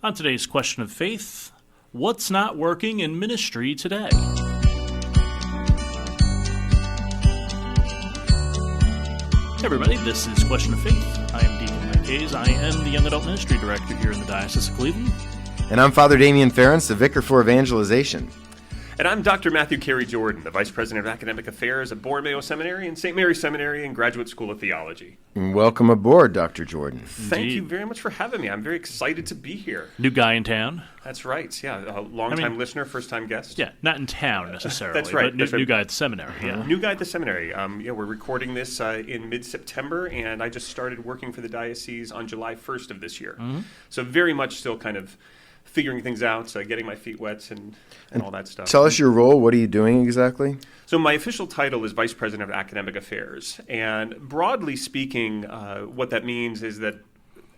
On today's question of faith, what's not working in ministry today? Hey everybody, this is Question of Faith. I am Deacon Mike Hayes. I am the Young Adult Ministry Director here in the Diocese of Cleveland. And I'm Father Damian Ference, the Vicar for Evangelization. And I'm Dr. Matthew Carey Jordan, the Vice President of Academic Affairs at Borromeo Seminary and St. Seminary and Graduate School of Theology. And welcome aboard, Dr. Jordan. Thank you very much for having me. I'm very excited to be here. New guy in town. That's right, yeah. A long-time listener, first-time guest. Yeah, not in town necessarily. That's right. But new guy at the seminary, yeah. New guy at the seminary. We're recording this in mid-September, and I just started working for the diocese on July 1st of this year. Mm-hmm. So very much still kind of figuring things out, getting my feet wet and all that stuff. Tell us your role. What are you doing exactly? So my official title is Vice President of Academic Affairs. And broadly speaking, what that means is that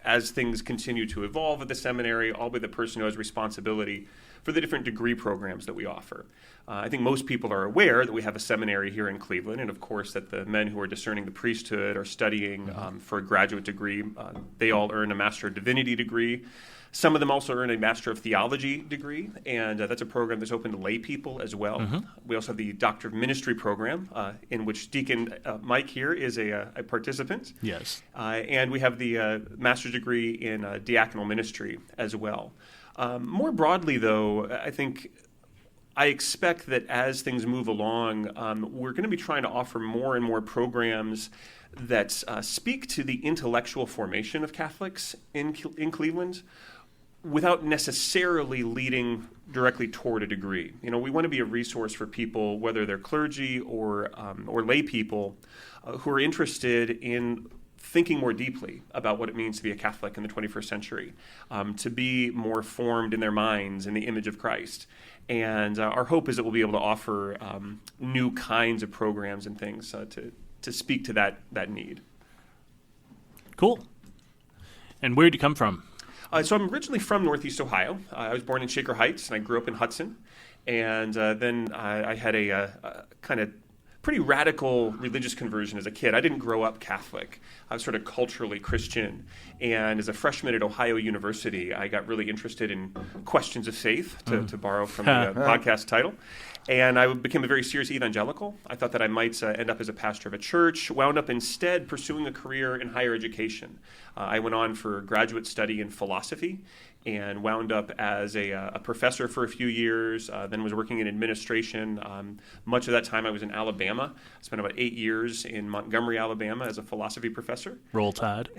as things continue to evolve at the seminary, I'll be the person who has responsibility for the different degree programs that we offer. I think most people are aware that we have a seminary here in Cleveland, and of course that the men who are discerning the priesthood are studying for a graduate degree. They all earn a Master of Divinity degree. Some of them also earn a Master of Theology degree, and that's a program that's open to lay people as well. Mm-hmm. We also have the Doctor of Ministry program, in which Deacon Mike here is a participant. Yes. And we have the master's degree in diaconal ministry as well. More broadly, though, I expect that as things move along, we're going to be trying to offer more and more programs that speak to the intellectual formation of Catholics in Cleveland, without necessarily leading directly toward a degree. You know, we want to be a resource for people, whether they're clergy or lay people, who are interested in thinking more deeply about what it means to be a Catholic in the 21st century, to be more formed in their minds in the image of Christ. And our hope is that we'll be able to offer new kinds of programs and things to speak to that need. Cool. And where did you come from? So I'm originally from Northeast Ohio. I was born in Shaker Heights, and I grew up in Hudson. And then I had a kind of pretty radical religious conversion as a kid. I didn't grow up Catholic. I was sort of culturally Christian. And as a freshman at Ohio University, I got really interested in questions of faith, to borrow from the podcast title. And I became a very serious evangelical. I thought that I might end up as a pastor of a church, wound up instead pursuing a career in higher education. I went on for graduate study in philosophy and wound up as a professor for a few years, then was working in administration. Much of that time I was in Alabama. I spent about 8 years in Montgomery, Alabama as a philosophy professor. Roll Tide.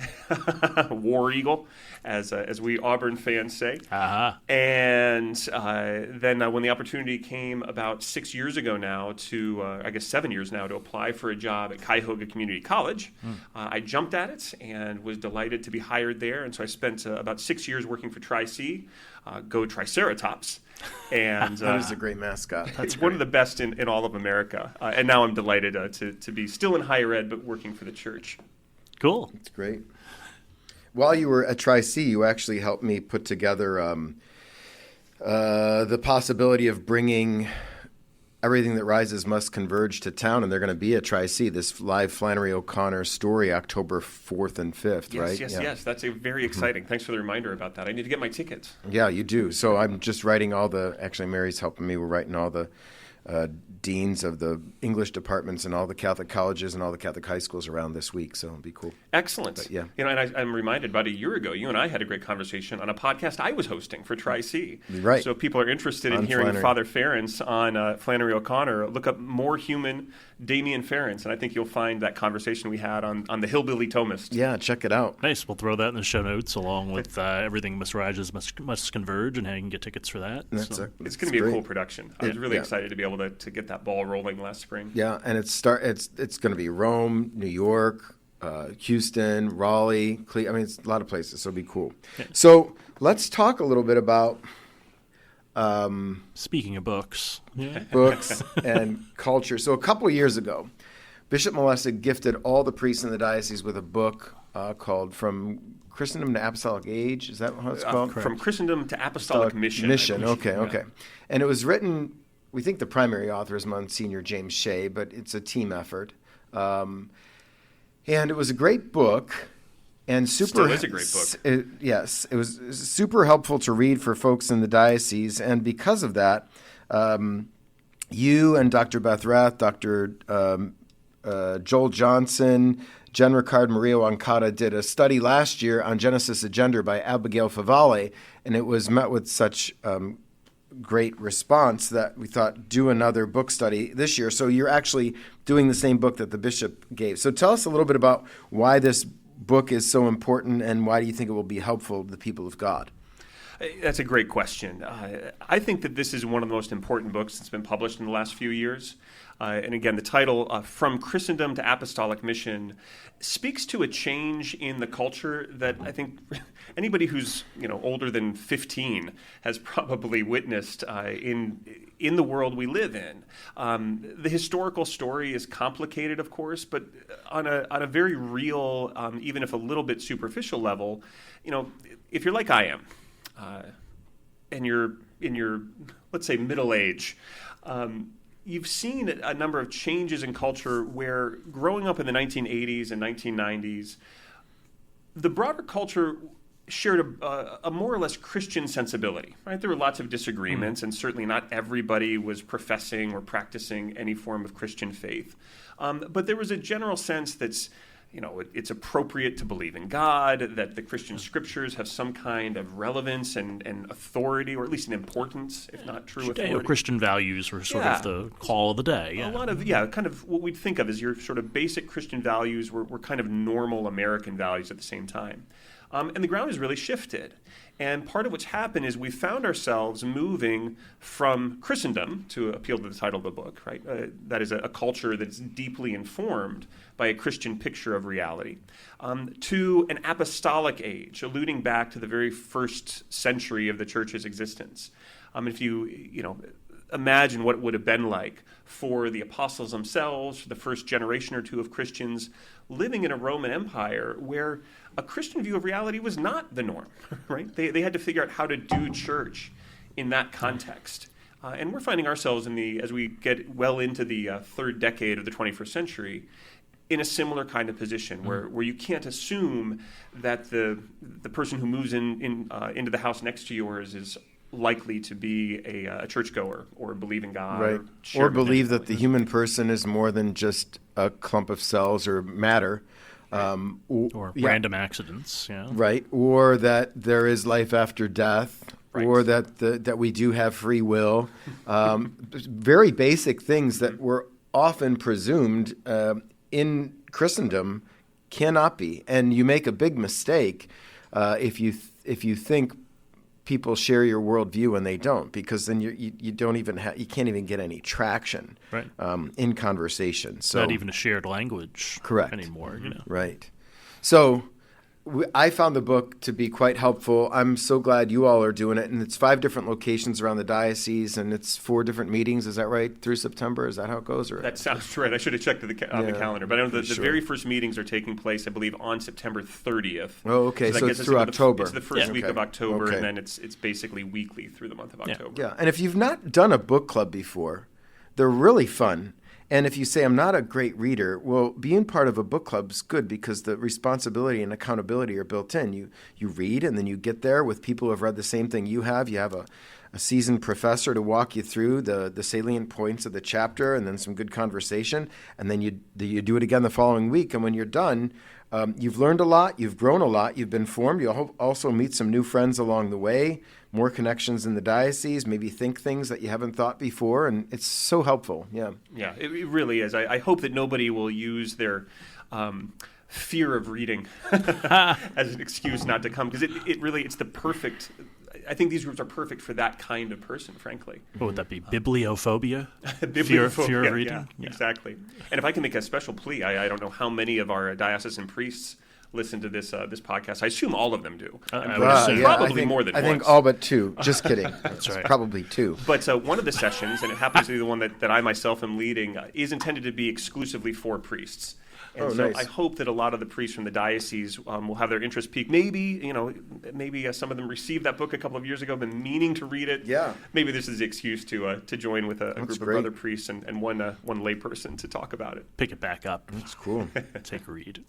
War Eagle, as we Auburn fans say. Uh-huh. And then when the opportunity came about 6 years ago now 7 years now, to apply for a job at Cuyahoga Community College, I jumped at it and was delighted to be hired there. And so I spent about 6 years working for Tri-C, go Triceratops. And that is a great mascot. It's one of the best in all of America. And now I'm delighted to be still in higher ed, but working for the church. Cool. That's great. While you were at Tri-C, you actually helped me put together the possibility of bringing Everything That Rises Must Converge to town, and they're going to be at Tri-C, this live Flannery O'Connor story, October 4th and 5th, right? Yes. That's very exciting. Thanks for the reminder about that. I need to get my tickets. Yeah, you do. So I'm just writing actually Mary's helping me. We're writing all the deans of the English departments and all the Catholic colleges and all the Catholic high schools around this week, so it'll be cool. Excellent. But, yeah. And I'm reminded about a year ago, you and I had a great conversation on a podcast I was hosting for Tri-C. Right. So if people are interested in hearing Father Ference on Flannery O'Connor, look up More Human Damian Ference, and I think you'll find that conversation we had on the Hillbilly Thomist. Yeah, check it out. Nice. We'll throw that in the show notes along with Everything Must Rises Must Converge and how you can get tickets for that. It's going to be a cool production. I was really excited to be able to get that ball rolling last spring. Yeah, and it's going to be Rome, New York, Houston, Raleigh, Cleveland. I mean, it's a lot of places, so it'll be cool. Yeah. So let's talk a little bit about speaking of books. Yeah. Books and culture. So a couple of years ago, Bishop Molessa gifted all the priests in the diocese with a book called From Christendom to Apostolic Age. Is that how it's called? From Christendom to Apostolic Mission. Okay. And it was written, we think the primary author is Monsignor James Shea, but it's a team effort. And it was a great book. and Still is a great book. Yes, it was super helpful to read for folks in the diocese, and because of that, you and Dr. Beth Rath, Dr. Joel Johnson, Jen Ricard, Maria Wancata did a study last year on Genesis Agenda by Abigail Favale, and it was met with such great response that we thought do another book study this year. So you're actually doing the same book that the bishop gave. So tell us a little bit about why this book is so important and why do you think it will be helpful to the people of God? That's a great question. I think that this is one of the most important books that's been published in the last few years. And again, the title, From Christendom to Apostolic Mission, speaks to a change in the culture that I think anybody who's older than 15 has probably witnessed in the world we live in. The historical story is complicated, of course, but on a very real, even if a little bit superficial level, if you're like I am, and you're in your, let's say, middle age, you've seen a number of changes in culture where growing up in the 1980s and 1990s, the broader culture shared a more or less Christian sensibility, right? There were lots of disagreements, and certainly not everybody was professing or practicing any form of Christian faith. But there was a general sense that's it's appropriate to believe in God, that the Christian scriptures have some kind of relevance and authority, or at least an importance, if not true authority. Christian values were sort of the call of the day. Yeah. A lot of, kind of what we'd think of as your sort of basic Christian values were kind of normal American values at the same time. And the ground has really shifted. And part of what's happened is we found ourselves moving from Christendom, to appeal to the title of the book, right? That is a culture that's deeply informed by a Christian picture of reality, to an apostolic age, alluding back to the very first century of the church's existence. If you imagine what it would have been like for the apostles themselves, for the first generation or two of Christians, living in a Roman Empire where a Christian view of reality was not the norm, right? They had to figure out how to do church in that context. And we're finding ourselves as we get well into the third decade of the 21st century, in a similar kind of position where you can't assume that the person who moves into the house next to yours is likely to be a churchgoer or believe in God. Right. Or believe that the human person is more than just a clump of cells or matter. Or random accidents. Yeah. Right. Or that there is life after death. Right. Or that we do have free will. Very basic things that were often presumed in Christendom cannot be. And you make a big mistake if you think people share your worldview and they don't, because then you don't even you can't even get any traction in conversation. So not even a shared language, correct, anymore. Right. So I found the book to be quite helpful. I'm so glad you all are doing it, and it's 5 different locations around the diocese, and it's 4 different meetings. Is that right? Through September, is that how it goes? Or that sounds right. I should have checked the calendar, but I know the very first meetings are taking place, I believe, on September 30th. Oh, okay. So it's through October. It's the first week of October, and then it's basically weekly through the month of October. Yeah, and if you've not done a book club before, they're really fun. And if you say, I'm not a great reader, well, being part of a book club is good because the responsibility and accountability are built in. You read, and then you get there with people who have read the same thing you have. You have a seasoned professor to walk you through the salient points of the chapter, and then some good conversation. And then you do it again the following week. And when you're done, you've learned a lot, you've grown a lot, you've been formed. You'll also meet some new friends along the way, more connections in the diocese, maybe think things that you haven't thought before, and it's so helpful. Yeah, it really is. I hope that nobody will use their fear of reading as an excuse not to come, because it's the perfect. I think these groups are perfect for that kind of person, frankly. What would that be? Bibliophobia? Bibliophobia, fear of reading? Yeah, exactly. And if I can make a special plea, I don't know how many of our diocesan priests listen to this podcast. I assume all of them do. Probably more than once. I think all but 2. Just kidding. That's right. Probably 2. But one of the sessions, and it happens to be the one that I myself am leading, is intended to be exclusively for priests. And so nice. I hope that a lot of the priests from the diocese will have their interest piqued. Maybe some of them received that book a couple of years ago, been meaning to read it. Yeah. Maybe this is the excuse to join with a group of other priests and one layperson to talk about it. Pick it back up. That's cool. Take a read.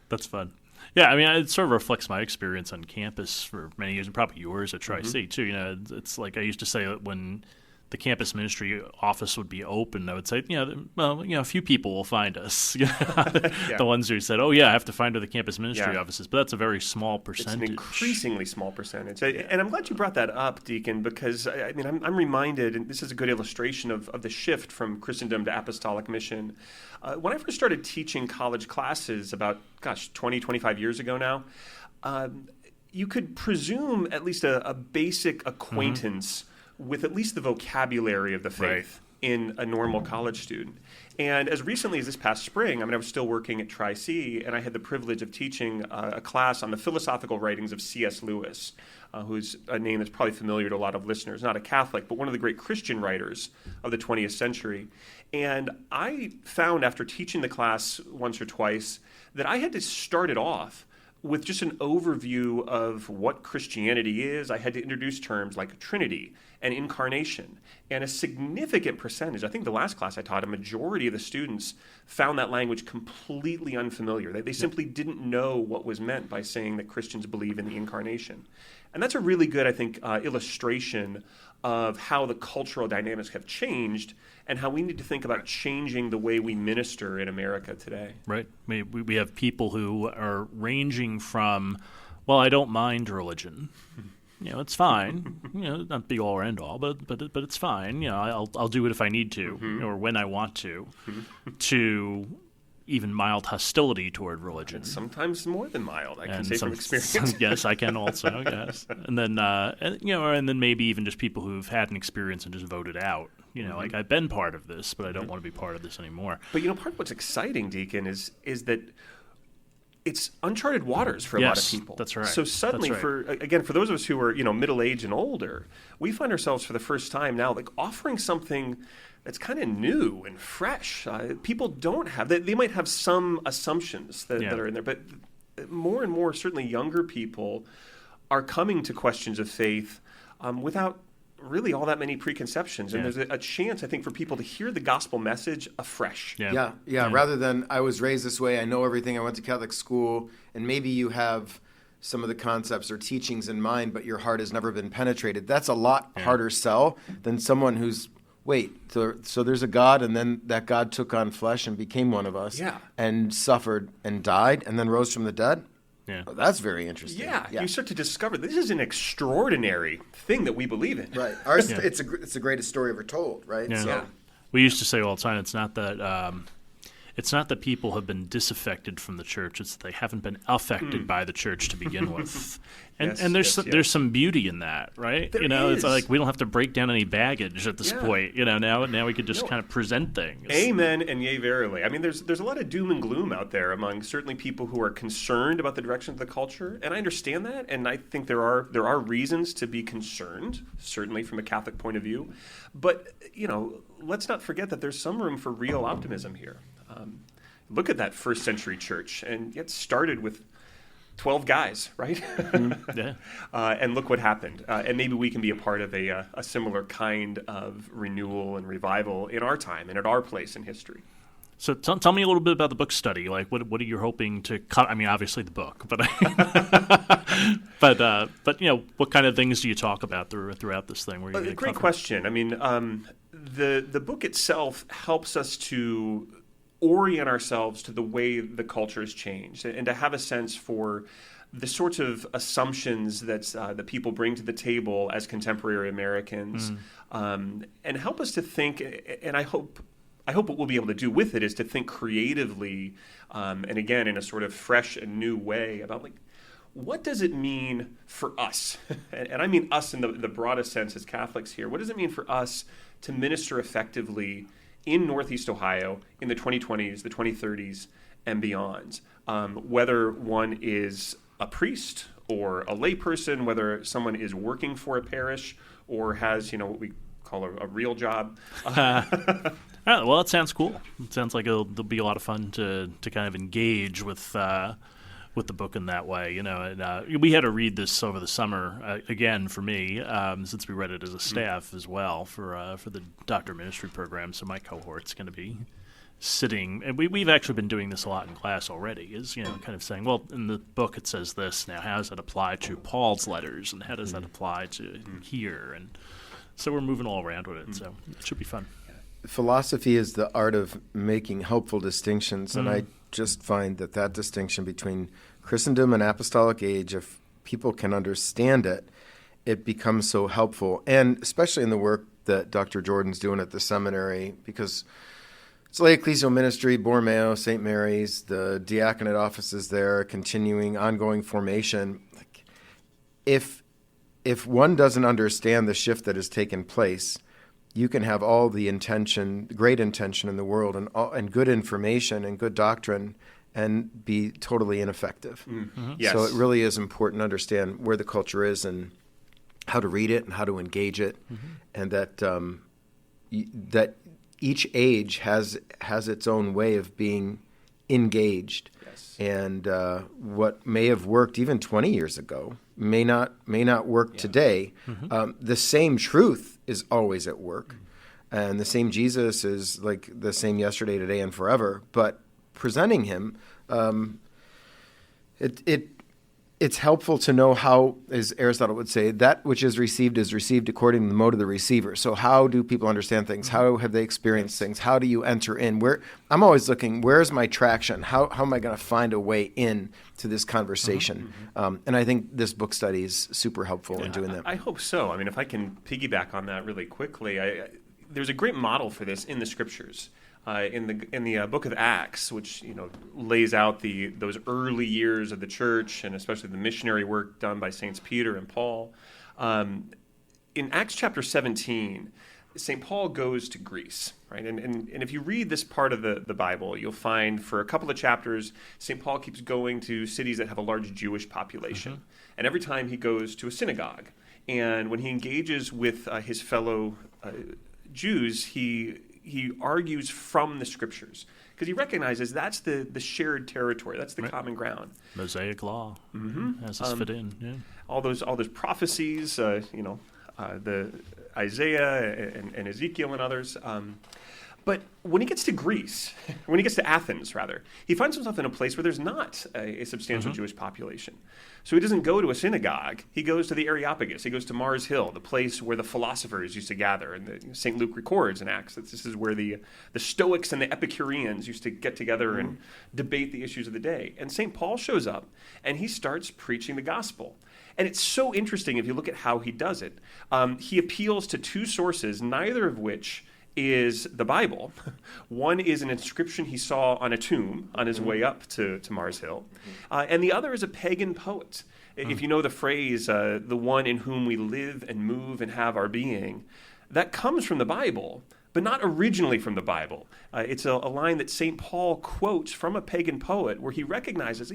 That's fun. Yeah, I mean, it sort of reflects my experience on campus for many years, and probably yours at Tri-C too. You know, it's like I used to say that when the campus ministry office would be open, I would say, a few people will find us. The ones who said, "Oh yeah, I have to find where the campus ministry office is," but that's a very small percentage. It's an increasingly small percentage, and I'm glad you brought that up, Deacon, because I mean, I'm reminded, and this is a good illustration of the shift from Christendom to apostolic mission. When I first started teaching college classes about, 20, 25 years ago now, you could presume at least a basic acquaintance with at least the vocabulary of the faith in a normal college student. And as recently as this past spring, I was still working at Tri-C, and I had the privilege of teaching a class on the philosophical writings of C.S. Lewis, who's a name that's probably familiar to a lot of listeners, not a Catholic, but one of the great Christian writers of the 20th century. And I found after teaching the class once or twice that I had to start it off with just an overview of what Christianity is. I had to introduce terms like Trinity and incarnation. And a significant percentage, I think the last class I taught, a majority of the students found that language completely unfamiliar. They simply didn't know what was meant by saying that Christians believe in the incarnation. And that's a really good, I think, illustration of how the cultural dynamics have changed and how we need to think about changing the way we minister in America today. Right. We have people who are ranging from, well, I don't mind religion. It's fine. Not be all or end all, but it's fine. I'll do it if I need to or when I want to even mild hostility toward religion. And sometimes more than mild, I can say from experience. Yes, I can also, yes. And then, and then maybe even just people who've had an experience and just voted out. Like I've been part of this, but I don't want to be part of this anymore. But, part of what's exciting, Deacon, is that it's uncharted waters for a lot of people. That's right. So suddenly, for those of us who are, middle-aged and older, we find ourselves for the first time now like offering something that's kind of new and fresh. People don't have, they might have some assumptions that are in there, but more and more, certainly younger people are coming to questions of faith without really all that many preconceptions. And there's a chance, I think, for people to hear the gospel message afresh. Yeah. Rather than, I was raised this way, I know everything, I went to Catholic school, and maybe you have some of the concepts or teachings in mind, but your heart has never been penetrated. That's a lot harder sell than someone who's, so there's a God, and then that God took on flesh and became one of us, and suffered and died, and then rose from the dead. Yeah. Oh, that's very interesting. Yeah, you start to discover this is an extraordinary thing that we believe in. Right. It's the greatest story ever told, right? Yeah. So. We used to say all the time, it's not that people have been disaffected from the church, it's that they haven't been affected by the church to begin with. And there's some beauty in that, right? There it's like we don't have to break down any baggage at this point. Now we could just kind of present things. Amen and yea verily. I mean, there's a lot of doom and gloom out there among certainly people who are concerned about the direction of the culture, and I understand that, and I think there are reasons to be concerned, certainly from a Catholic point of view. But let's not forget that there's some room for real optimism here. Look at that first century church, and it started with 12 guys, right? And look what happened. And maybe we can be a part of a similar kind of renewal and revival in our time and at our place in history. So tell me a little bit about the book study. Like, what are you hoping to cut? I mean, obviously the book, but what kind of things do you talk about throughout this thing? Where you great question. I mean, the book itself helps us to orient ourselves to the way the culture has changed and to have a sense for the sorts of assumptions that people bring to the table as contemporary Americans, and help us to think. And I hope what we'll be able to do with it is to think creatively, and again in a sort of fresh and new way about what does it mean for us, and I mean us in the broadest sense as Catholics here. What does it mean for us to minister effectively in Northeast Ohio in the 2020s, the 2030s, and beyond? Whether one is a priest or a layperson, whether someone is working for a parish or has, what we call a real job. Well, it sounds cool. It sounds like there'll be a lot of fun to kind of engage with the book in that way. And we had to read this over the summer again for me, since we read it as a staff as well for the doctor ministry program. So my cohort's going to be sitting, and we've actually been doing this a lot in class already, is, kind of saying, well, in the book it says this, now how does that apply to Paul's letters, and how does that apply to here? And so we're moving all around with it, so it should be fun. Philosophy is the art of making helpful distinctions, and I just find that distinction between Christendom and apostolic age, if people can understand it, it becomes so helpful, and especially in the work that Dr. Jordan's doing at the seminary, because it's lay ecclesial ministry, Borromeo, St. Mary's, the diaconate offices there, continuing, ongoing formation. If one doesn't understand the shift that has taken place, you can have all the intention, great intention in the world, and good information and good doctrine, and be totally ineffective. Yes. So it really is important to understand where the culture is and how to read it and how to engage it, and that each age has its own way of being engaged. Yes. And what may have worked even 20 years ago may not work today. The same truth is always at work, and the same Jesus is like the same yesterday, today, and forever. But presenting him, it's helpful to know how, as Aristotle would say, that which is received according to the mode of the receiver. So how do people understand things? How have they experienced things? How do you enter in? I'm always looking, where's my traction? How am I going to find a way in to this conversation? And I think this book study is super helpful in doing that. I hope so. I mean, if I can piggyback on that really quickly, there's a great model for this in the Scriptures. In the book of Acts, which lays out those early years of the church, and especially the missionary work done by Saints Peter and Paul. In Acts chapter 17, St. Paul goes to Greece, right? And if you read this part of the Bible, you'll find for a couple of chapters, St. Paul keeps going to cities that have a large Jewish population. And every time he goes to a synagogue, and when he engages with his fellow Jews, he argues from the Scriptures, because he recognizes that's the shared territory, that's the common ground. Mosaic law, has this fit in? Yeah. All those prophecies, the Isaiah and Ezekiel and others. But when he gets to Greece, when he gets to Athens, rather, he finds himself in a place where there's not a substantial Jewish population. So he doesn't go to a synagogue. He goes to the Areopagus. He goes to Mars Hill, the place where the philosophers used to gather. And St. Luke records in Acts that this is where the Stoics and the Epicureans used to get together and debate the issues of the day. And St. Paul shows up, and he starts preaching the gospel. And it's so interesting if you look at how he does it. He appeals to two sources, neither of which is the Bible. One is an inscription he saw on a tomb on his way up to Mars Hill. And the other is a pagan poet. If you know the phrase, the one in whom we live and move and have our being, that comes from the Bible, but not originally from the Bible. It's a line that St. Paul quotes from a pagan poet where he recognizes,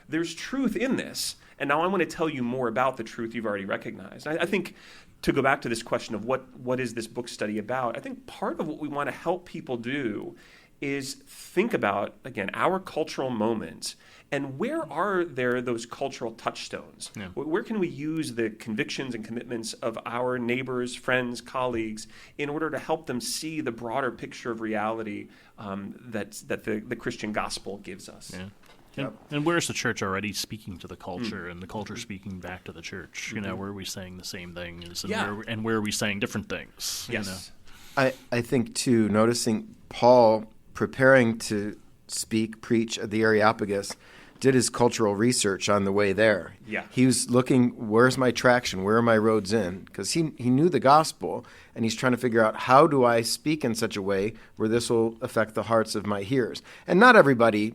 there's truth in this, and now I want to tell you more about the truth you've already recognized. I think, to go back to this question of what is this book study about, I think part of what we want to help people do is think about, again, our cultural moments, and where are there those cultural touchstones? Yeah. Where can we use the convictions and commitments of our neighbors, friends, colleagues, in order to help them see the broader picture of reality that the Christian gospel gives us? Yeah. And where's the church already speaking to the culture, and the culture speaking back to the church? Where are we saying the same things, and where are we saying different things? Yes. I think, too, noticing Paul preparing to preach at the Areopagus, did his cultural research on the way there. Yeah. He was looking, where's my traction? Where are my roads in? Because he knew the gospel, and he's trying to figure out, how do I speak in such a way where this will affect the hearts of my hearers? And not everybody,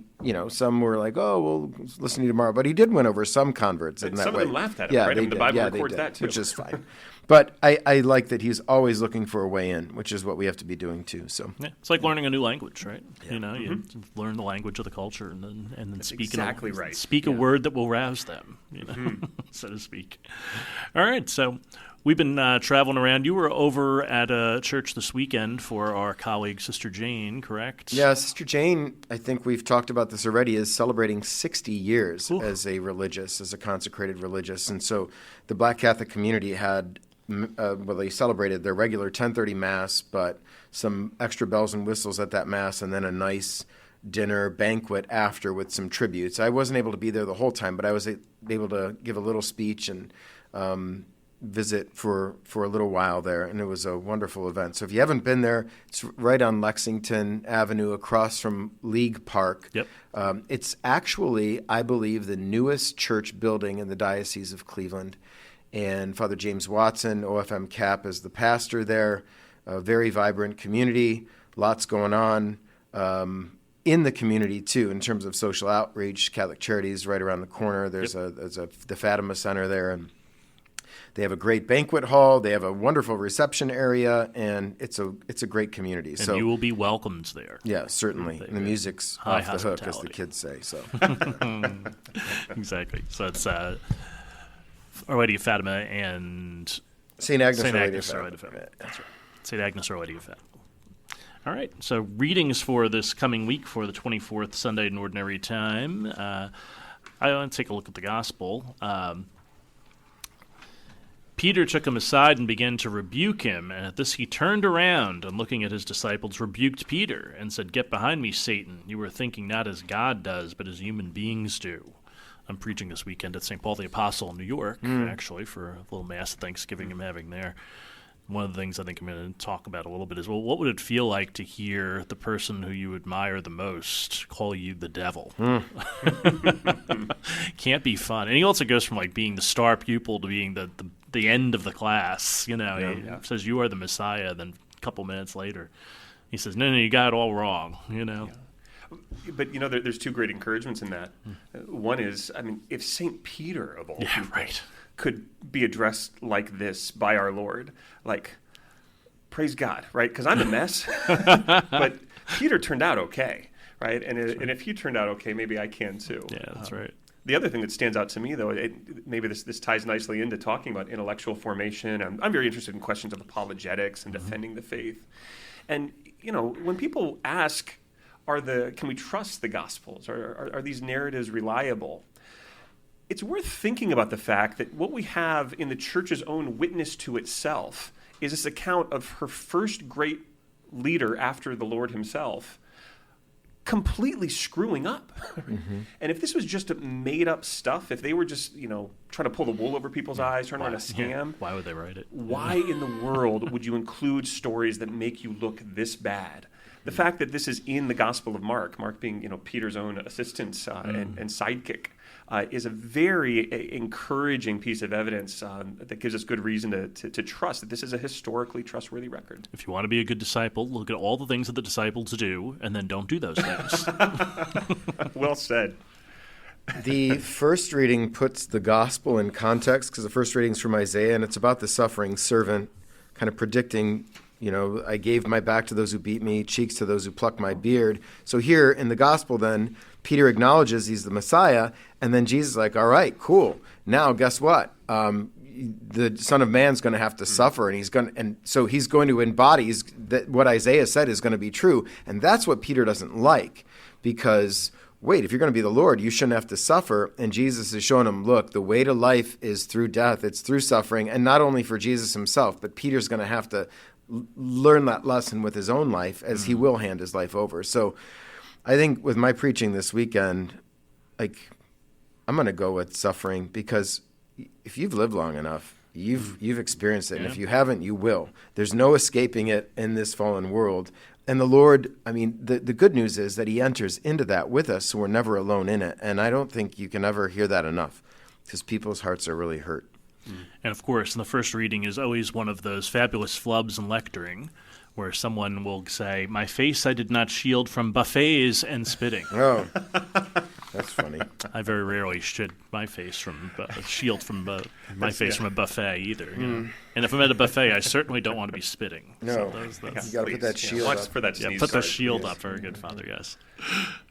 some were like, oh, we'll listen to you tomorrow. But he did win over some converts in that way. Some of them laughed at him, right? The Bible records that, too. Which is fine. But I like that he's always looking for a way in, which is what we have to be doing too. So it's like learning a new language, right? Yeah. You learn the language of the culture, and then speak a word that will rouse them, so to speak. All right, so we've been traveling around. You were over at a church this weekend for our colleague Sister Jane, correct? Yeah, Sister Jane, I think we've talked about this already, is celebrating 60 years as a consecrated religious, and so the Black Catholic community had they celebrated their regular 10:30 Mass, but some extra bells and whistles at that Mass, and then a nice dinner banquet after with some tributes. I wasn't able to be there the whole time, but I was able to give a little speech and visit for a little while there, and it was a wonderful event. So if you haven't been there, it's right on Lexington Avenue across from League Park. Yep. It's actually, I believe, the newest church building in the Diocese of Cleveland. And Father James Watson, OFM Cap, is the pastor there. A very vibrant community, lots going on in the community, too, in terms of social outreach. Catholic Charities right around the corner. There's the Fatima Center there, and they have a great banquet hall. They have a wonderful reception area, and it's a great community. And so you will be welcomed there. Yeah, certainly. And the music's off the hook, as the kids say. So exactly. So it's Our Lady of Fatima and St. Agnes, St. Our Agnes, Our Lady of Fatima. That's right. St. Agnes, Our Lady of Fatima. All right. So readings for this coming week for the 24th Sunday in Ordinary Time. I want to take a look at the Gospel. Peter took him aside and began to rebuke him, and at this he turned around and, looking at his disciples, rebuked Peter and said, "Get behind me, Satan. You are thinking not as God does, but as human beings do." I'm preaching this weekend at St. Paul the Apostle in New York, actually, for a little Mass of Thanksgiving I'm having there. One of the things I think I'm going to talk about a little bit is, well, what would it feel like to hear the person who you admire the most call you the devil? Can't be fun. And he also goes from like being the star pupil to being the end of the class. He says, "You are the Messiah." Then a couple minutes later, he says, "No, you got it all wrong." Yeah. But there's two great encouragements in that. One is, if St. Peter of all people could be addressed like this by our Lord, like, praise God, right? Because I'm a mess, but Peter turned out okay, right? And if you turned out okay, maybe I can too. Yeah, that's right. The other thing that stands out to me, though, maybe this ties nicely into talking about intellectual formation. I'm very interested in questions of apologetics and defending the faith. And when people ask, can we trust the Gospels? Are these narratives reliable? It's worth thinking about the fact that what we have in the Church's own witness to itself is this account of her first great leader after the Lord himself completely screwing up. And if this was just made up stuff, if they were just, trying to pull the wool over people's eyes, trying to run a scam, why would they write it? Why in the world would you include stories that make you look this bad? The fact that this is in the Gospel of Mark being, Peter's own assistant and sidekick, is a very encouraging piece of evidence that gives us good reason to trust that this is a historically trustworthy record. If you want to be a good disciple, look at all the things that the disciples do, and then don't do those things. Well said. The first reading puts the Gospel in context, because the first reading is from Isaiah, and it's about the suffering servant, kind of predicting, I gave my back to those who beat me, cheeks to those who plucked my beard. So here in the Gospel then, Peter acknowledges he's the Messiah, and then Jesus is like, all right, cool. Now, guess what? The Son of Man's going to have to suffer, and so he's going to embody that what Isaiah said is going to be true. And that's what Peter doesn't like, because, wait, if you're going to be the Lord, you shouldn't have to suffer. And Jesus is showing him, look, the way to life is through death. It's through suffering, and not only for Jesus himself, but Peter's going to have to learn that lesson with his own life, as he will hand his life over. So I think with my preaching this weekend, I'm going to go with suffering, because if you've lived long enough, you've experienced it. And if you haven't, you will. There's no escaping it in this fallen world. And the Lord, the good news is that he enters into that with us, so we're never alone in it. And I don't think you can ever hear that enough, because people's hearts are really hurt. And of course, in the first reading is always one of those fabulous flubs in lecturing, where someone will say, "My face I did not shield from buffets and spitting." Oh, that's funny. I very rarely shield my face from a buffet either. And if I'm at a buffet, I certainly don't want to be spitting. No, so you got to put that shield up. For that sneeze put the shield up. Very good, Father, yes.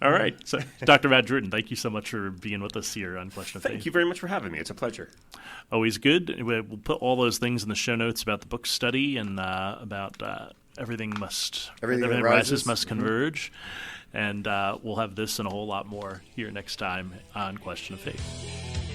All right. So, Dr. Matt Dritten, thank you so much for being with us here on Question of Faith. Thank you very much for having me. It's a pleasure. Always good. We'll put all those things in the show notes about the book study and about everything that rises must converge. And we'll have this and a whole lot more here next time on Question of Faith.